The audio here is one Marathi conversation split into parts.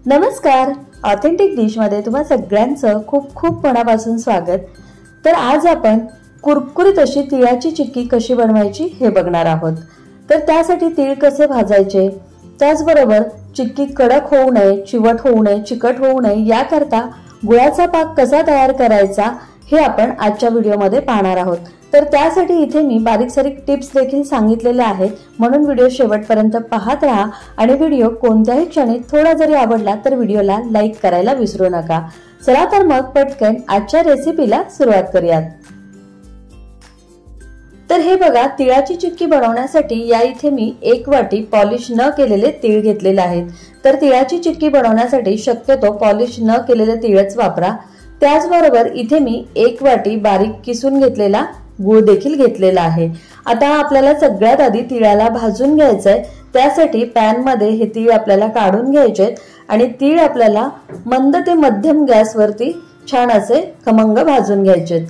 नमस्कार, ऑथेंटिक डिश मध्ये तुम्हा सगळ्यांचं खूप खूप मनापासून स्वागत। तर आज आपण कुरकुरीत अशी तिळाची चिक्की कशी बनवायची हे बघणार आहोत। तर त्यासाठी तीळ कसे भाजायचे, त्याचबरोबर चिक्की कडक होऊ नये, चिवट होऊ नये, चिकट होऊ नये याकरता गुळाचा पाक कसा तयार करायचा हे आपण आजच्या व्हिडिओमध्ये पाहणार आहोत। तर त्यासाठी इथे मी बारीक सारीक टिप्स देखील सांगितलेल्या आहेत, म्हणून व्हिडिओ शेवटपर्यंत पाहत राहा आणि व्हिडिओ कोणत्याही क्षणी थोडा जरी आवडला तर व्हिडिओला लाईक करायला विसरू नका। चला तर मग पटकन आजच्या रेसिपीला सुरुवात करूयात। तर हे बघा, तिळाची चिक्की बनवण्यासाठी या इथे मी 1 वाटी पॉलिश न केलेले तीळ घेतलेले आहेत। तर तिळाची चिक्की बनवण्यासाठी शक्यतो पॉलिश न केलेले तीळच वापरा। त्याचबरोबर इथे मी 1 वाटी बारीक किसून घेतलेला गूळ देखील घेतलेला आहे। आता आपल्याला सगळ्यात आधी तिळाला भाजून घ्यायचंय। त्यासाठी पॅन मध्ये हे तीळ आपल्याला काढून घ्यायचे आणि तीळ आपल्याला मंद ते मध्यम गॅसवरती छान असे खमंग भाजून घ्यायचे।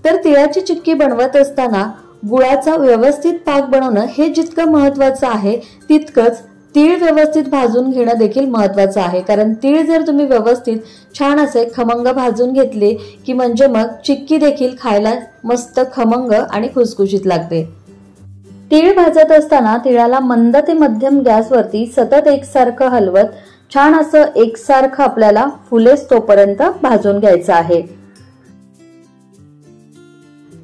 तर तिळाची चिक्की बनवत असताना गुळाचा व्यवस्थित पाक बनवणं हे जितकं महत्त्वाचं आहे तितकंच तीळ व्यवस्थित भाजून घेणं देखील महत्त्वाचं आहे। कारण तीळ जर तुम्ही व्यवस्थित छान असे खमंग भाजून घेतले की म्हणजे मग चिक्की देखील खायला मस्त खमंग आणि खुसखुशीत लागते। तीळ भाजत असताना तिळाला मंद ते मध्यम गॅसवरती सतत एकसारखं हलवत छान असं एकसारखं आपल्याला फुलेस तोपर्यंत भाजून घ्यायचं आहे।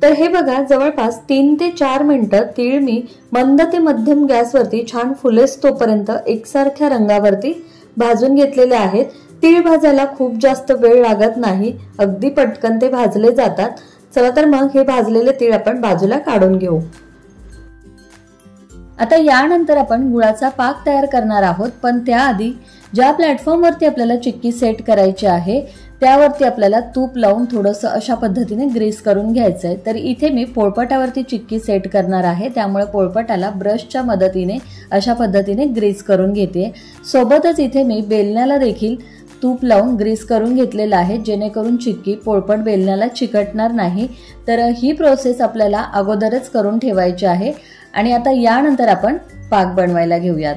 तर हे बघा, जवळपास 3 ते 4 मिनिटं तीळ मी मंद ते मध्यम गॅसवरती छान फुलेस तोपर्यंत एकसारख्या रंगावरती भाजून घेतलेले आहेत। तीळ भाजायला खूप जास्त वेळ लागत नाही, अगदी पटकन ते भाजले जातात। चला तर मग हे भाजलेले तीळ आपण बाजूला काढून घेऊ। आता यानंतर आपण गुळाचा पाक तयार करणार आहोत, पण त्याआधी ज्या प्लॅटफॉर्मवरती आपल्याला चिक्की सेट करायची आहे त्यावरती आपल्याला तूप लावून थोडंसं अशा पद्धतीने ग्रीस करून घ्यायचंय। तर इथे मी पोळपाटावरती चिक्की सेट करणार आहे, त्यामुळे पोळपाटाला ब्रशच्या मदतीने अशा पद्धतीने ग्रीस करून घेते। सोबतच इथे मी बेलण्याला देखील तूप लावून ग्रीस करून घेतलेलं आहे, जेणेकरून चिक्की पोळपाट बेलण्याला चिकटणार नाही। तर ही प्रोसेस आपल्याला अगोदरच करून ठेवायची आहे। आणि आता यानंतर आपण पाक बनवायला घेऊयात।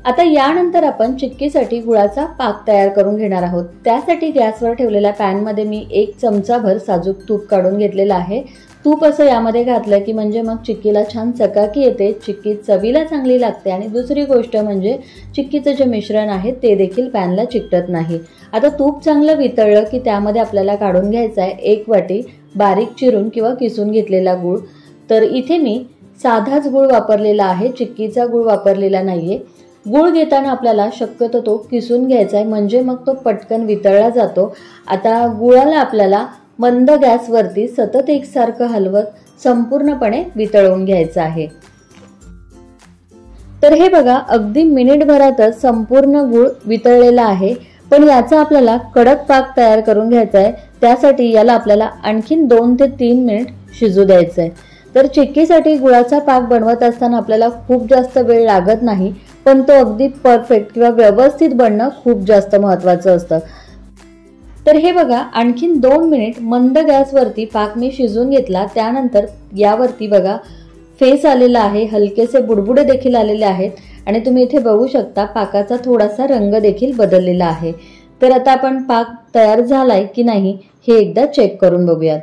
आता यानंतर आपण चिक्कीसाठी गुळाचा पाक तयार करून घेणार आहोत। त्यासाठी गॅसवर ठेवलेल्या पॅन मध्ये मी 1 चमचाभर साजूक तूप काढून घेतलेला आहे। तूप असं यामध्ये घातलं की म्हणजे मग चिक्कीला छान चकाकी येते, चिक्की चवीला चांगली लागते आणि दुसरी गोष्ट म्हणजे चिक्कीचं जे मिश्रण आहे ते देखील पॅनला चिकटत नाही। आता तूप चांगलं वितळलं की त्यामध्ये आपल्याला काढून घ्यायचा आहे 1 वाटी बारीक चिरून किंवा किसून घेतलेला गूळ। तर इथे मी साधाच गूळ वापरलेला आहे, चिक्कीचा गूळ वापरलेला नाहीये। गूळ घेताना आपल्याला शक्यतो तो किसून घ्यायचा आहे, म्हणजे मग तो पटकन वितळला जातो। आता गुळाला आपल्याला मंद गॅसवरती सतत एकसारखं हलवत संपूर्णपणे वितळवून घ्यायचं आहे। तर हे बघा, अगदी मिनिटभरातच संपूर्ण गूळ वितळलेला आहे, पण याचा आपल्याला कडक पाक तयार करून घ्यायचा आहे। त्यासाठी याला आपल्याला आणखीन 2 ते 3 मिनिट शिजू द्यायचं आहे। तर चिक्कीसाठी गुळाचा पाक बनवत असताना आपल्याला खूप जास्त वेळ लागत नाही, पण तो अगदी परफेक्ट किंवा व्यवस्थित बनणं खूप जास्त महत्त्वाचं असतं। तर हे बघा, आणखीन 2 मिनिट मंद गॅसवरती पाक मी शिजून घेतला। त्यानंतर यावरती बघा फेस आलेला आहे, हलकेसे बुडबुडे देखील आलेले आहेत आणि तुम्ही इथे बघू शकता पाकाचा थोडासा रंग देखील बदललेला आहे। तर आता आपण पाक तयार झालाय की नाही हे एकदा चेक करून बघूयात।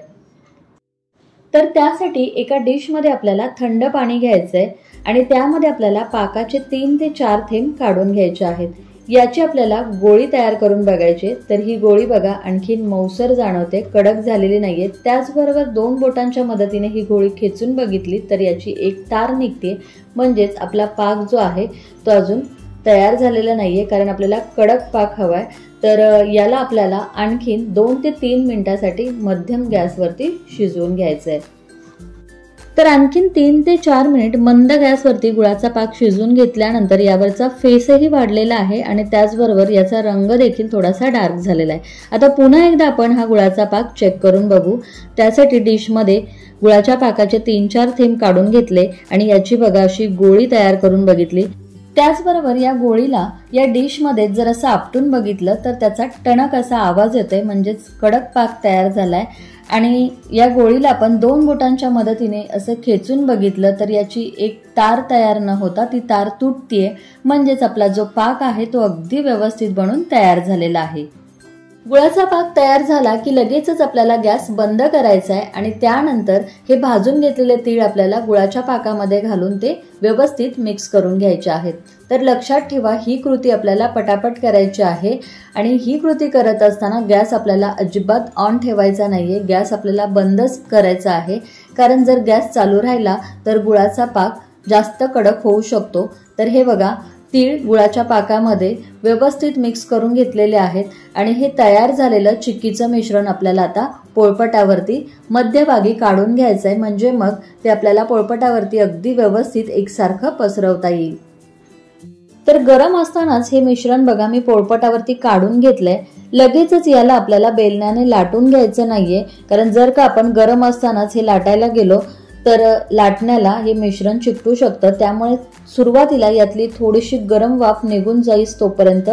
तर त्यासाठी एका डिश मध्ये आपल्याला थंड पाणी घ्यायचंय आणि त्यामध्ये आपल्याला पाकाचे 3 ते 4 थेंब काढून घ्यायचे आहेत। याची आपल्याला गोळी तयार करून बघायची। तर ही गोळी बघा आणखीन मऊसर जाणवते, कडक झालेली नाहीये। त्याचबरोबर 2 बोटांच्या मदतीने ही गोळी खेचून बघितली तर याची एक तार निघते, म्हणजेच आपला पाक जो आहे तो अजून तयार झालेला नाहीये, कारण आपल्याला कडक पाक हवाय। तर याला आपल्याला आणखीन 2 ते 3 मिनिटांसाठी मध्यम गॅसवरती शिजवून घ्यायचंय। तर आणखीन 3 ते 4 मिनिट मंद गॅसवरती गुळाचा पाक शिजवून घेतल्यानंतर यावरचा फेसही वाढलेला आहे आणि त्याचबरोबर याचा रंग देखील थोडासा डार्क झालेला आहे। आता पुन्हा एकदा आपण हा गुळाचा पाक चेक करून बघू। त्यासाठी डिश मध्ये गुळाच्या पाकाचे 3-4 थेंब काढून घेतले आणि याची बघा अशी गोळी तयार करून बघितली। त्याचबरोबर या गोळीला या डिश मध्ये जर असं आपटून बघितलं तर त्याचा टणक असा आवाज येतोय, म्हणजेच कडक पाक तयार झालाय। आणि या गोळीला आपण 2 बोटांच्या मदतीने असं खेचून बघितलं तर याची एक तार तयार न होता ती तार तुटतीये, म्हणजेच आपला जो पाक आहे तो अगदी व्यवस्थित बनून तयार झालेला आहे। गुळाचा पाक तयार झाला की लगेचच आपल्याला गॅस बंद करायचा आहे आणि त्यानंतर हे भाजून घेतलेले तीळ आपल्याला गुळाच्या पाकामध्ये घालून ते व्यवस्थित मिक्स करून घ्यायचे आहेत। तर लक्षात ठेवा, ही कृती आपल्याला पटापट करायची आहे आणि ही कृती करत असताना गॅस आपल्याला अजिबात ऑन ठेवायचा नाहीये, गॅस आपल्याला बंदच करायचा आहे। कारण जर गॅस चालू राहिला तर गुळाचा पाक जास्त कडक होऊ शकतो। तर हे बघा, तीळ गुळाच्या पाकामध्ये व्यवस्थित मिक्स करून घेतलेले आहेत आणि हे तयार झालेलं चिक्कीचं मिश्रण आपल्याला आता पोळपटावरती मध्यभागी काढून घ्यायचंय, म्हणजे मग ते आपल्याला पोळपटावरती अगदी व्यवस्थित एकसारखं पसरवता येईल। तर गरम असतानाच हे मिश्रण बघा मी पोळपटावरती काढून घेतलंय। लगेचच याला आपल्याला बेलण्याने लाटून घ्यायचं नाहीये, कारण जर का आपण गरम असतानाच हे लाटायला गेलो तर लाटण्याला हे मिश्रण चिकटू शकतं। त्यामुळे सुरुवातीला यातली थोडीशी गरम वाफ निघून जाईस तोपर्यंत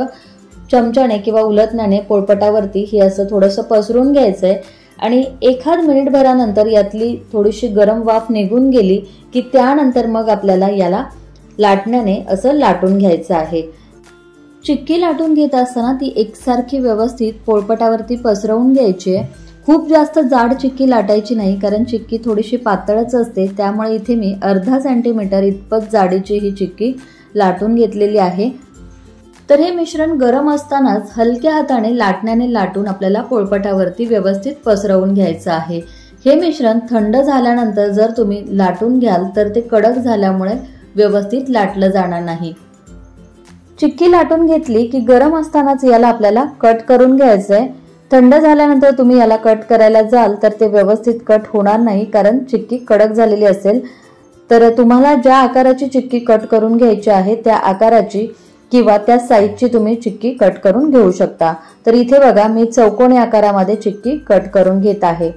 चमच्याने किंवा उलटण्याने पोळपटावरती हे असं थोडंसं पसरून घ्यायचंय आणि 1 मिनिटभरानंतर यातली थोडीशी गरम वाफ निघून गेली की त्यानंतर मग आपल्याला याला लाटण्याने असं लाटून घ्यायचं आहे। चिक्की लाटून घेत असताना ती एकसारखी व्यवस्थित पोळपटावरती पसरवून घ्यायची आहे। खूप जास्त जाड चिक्की लाटायची नाही, कारण चिक्की थोडीशी पातळच असते। त्यामुळे इथे मी अर्धा सेंटीमीटर इतपत जाडीची ही चिक्की लाटून घेतलेली आहे। तर हे मिश्रण गरम असतानाच हलक्या हाताने लाटण्याने लाटून आपल्याला पोळपटावरती व्यवस्थित पसरवून घ्यायचं आहे। हे मिश्रण थंड झाल्यानंतर जर तुम्ही लाटून घ्याल तर ते कडक झाल्यामुळे व्यवस्थित लाटलं जाणार नाही। चिक्की लाटून घेतली की गरम असतानाच याला आपल्याला कट करून घ्यायचंय। थंड झाल्यानंतर तुम्ही याला कट करायला जाल तर ते व्यवस्थित कट होणार नाही, कारण चिक्की कडक झालेली असेल। तर तुम्हाला ज्या आकाराची चिक्की कट करून घ्यायची आहे त्या आकाराची किंवा त्या साईजची तुम्ही चिक्की कट करून घेऊ शकता। तर इथे बघा मी चौकोनी आकारामध्ये चिक्की कट करून घेत आहे।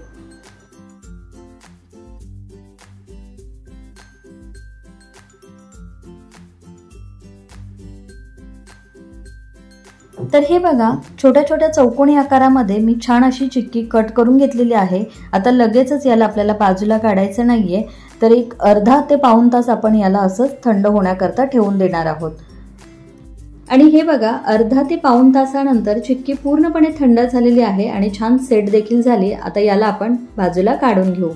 तर हे बघा, छोट्या छोट्या चौकोनी आकारामध्ये मी छान अशी चिक्की कट करून घेतलेली आहे। आता लगेचच याला आपल्याला बाजूला काढायचं नाहीये, तर एक अर्धा ते पाऊण तास आपण याला असंच थंड होण्याकरता ठेवून देणार आहोत। आणि हे बघा, अर्धा ते पाऊण तासानंतर चिक्की पूर्णपणे थंड झालेली आहे आणि छान सेट देखील झाली। आता याला आपण बाजूला काढून घेऊ।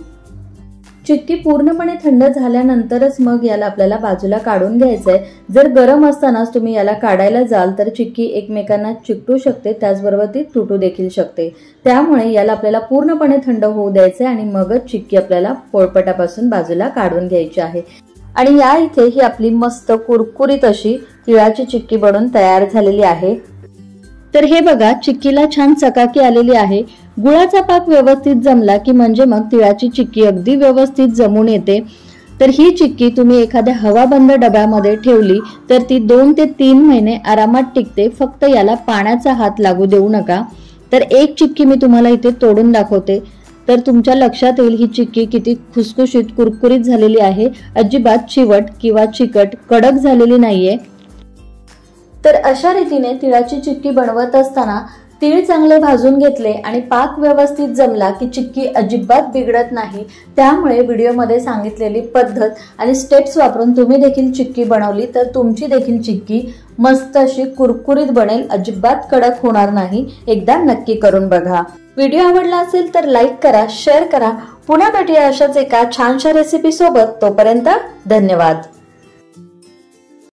चिक्की पूर्णपणे थंड झाल्यानंतरच मग याला आपल्याला बाजूला काढून घ्यायचंय। जर गरम असतानाच तुम्ही याला काढायला जाल तर चिक्की एकमेकांना चिकटू शकते, त्याचबरोबर ती तुटू देखील शकते। त्यामुळे याला आपल्याला पूर्णपणे थंड होऊ द्यायचंय आणि मगच चिक्की आपल्याला पोळपटापासून बाजूला काढून घ्यायची आहे। आणि या इथे ही आपली मस्त कुरकुरीत अशी तिळाची चिक्की बनून तयार झालेली आहे। तर हे बघा, चिक्कीला छान चकाकी आलेली आहे। गुळाचा पाक व्यवस्थित जमला की म्हणजे मग तिळाची चिक्की अगदी व्यवस्थित जमून येते। तर ही चिक्की तुम्ही एखाद्या हवाबंद डब्यामध्ये ठेवली तर ती 2 ते 3 महिने आरामात टिकते। फक्त याला पाण्याचा हात लागू देऊ नका। तर एक चिक्की मी तुम्हाला इथे तोडून दाखवते, तर तुमच्या लक्षात येईल ही चिक्की किती खुसखुशीत कुरकुरीत झालेली आहे। अजिबात चिवट किंवा चिकट कडक झालेली नाहीये। तर अशा रीतीने तिळाची चिक्की बनवत असताना तीळ चांगले भाजून घेतले आणि पाक व्यवस्थित जमला की चिक्की अजिबात बिघडत नाही। त्यामुळे व्हिडिओमध्ये सांगितलेली पद्धत आणि स्टेप्स वापरून तुम्ही देखील चिक्की बनवली तर तुमची देखील चिक्की मस्त अशी कुरकुरीत बनेल, अजिबात कडक होणार नाही। एकदा नक्की करून बघा। व्हिडिओ आवडला असेल तर लाईक करा, शेअर करा। पुन्हा भेटूया अशाच एका छानशा रेसिपी सोबत। तोपर्यंत धन्यवाद।